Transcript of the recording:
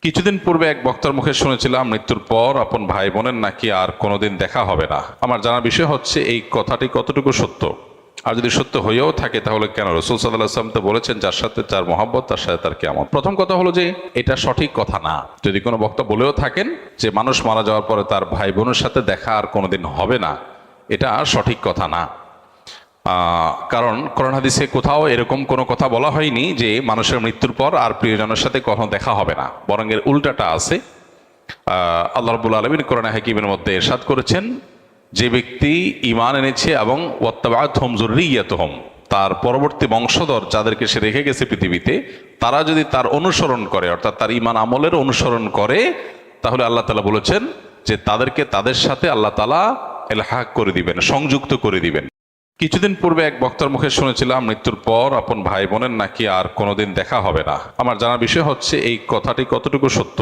কিছুদিন পূর্বে এক বক্তার মুখে শুনেছিলাম মৃত্যুর পর আপন ভাই বোনের নাকি আর কোনোদিন দেখা হবে না। আমার জানার বিষয় হচ্ছে এই কথাটি কতটুকু সত্য, আর যদি সত্য হয়েও থাকে তাহলে কেন? রাসূল সাল্লাল্লাহু আলাইহি ওয়াসাল্লাম তো বলেছেন, যার সাথে তার মহব্বত তার সাথে তার কিয়ামত। প্রথম কথা হলো যে এটা সঠিক কথা না। যদি কোনো বক্তা বলেও থাকেন যে মানুষ মারা যাওয়ার পরে তার ভাই বোনের সাথে দেখা আর কোনোদিন হবে না, এটা সঠিক কথা না। কারণ কোরআন হাদিসে কোথাও এরকম কোনো কথা বলা হয়নি যে মানুষের মৃত্যুর পর আর প্রিয়জনের সাথে কখনো দেখা হবে না, বরং এর উল্টাটা আছে। আল্লাহ রাব্বুল আলামিন কোরআনে হাকিমের মধ্যে ইরশাদ করেছেন, যে ব্যক্তি ঈমান এনেছে এবং ওয়াত্তাবাআতহুম যুররিয়াতুহুম, তার পরবর্তী বংশধর যাদেরকে সে রেখে গেছে পৃথিবীতে, তারা যদি তার অনুসরণ করে, অর্থাৎ তার ঈমান আমলের অনুসরণ করে, তাহলে আল্লাহ তাআলা বলেছেন যে তাদেরকে তাদের সাথে আল্লাহ তাআলা ইলহাক করে দিবেন, সংযুক্ত করে দিবেন। কিছুদিন পূর্বে এক বক্তার মুখে শুনেছিলাম মৃত্যুর পর আপন ভাই বোনের নাকি আর কোনোদিন দেখা হবে না। আমার জানার বিষয় হচ্ছে এই কথাটি কতটুকু সত্য,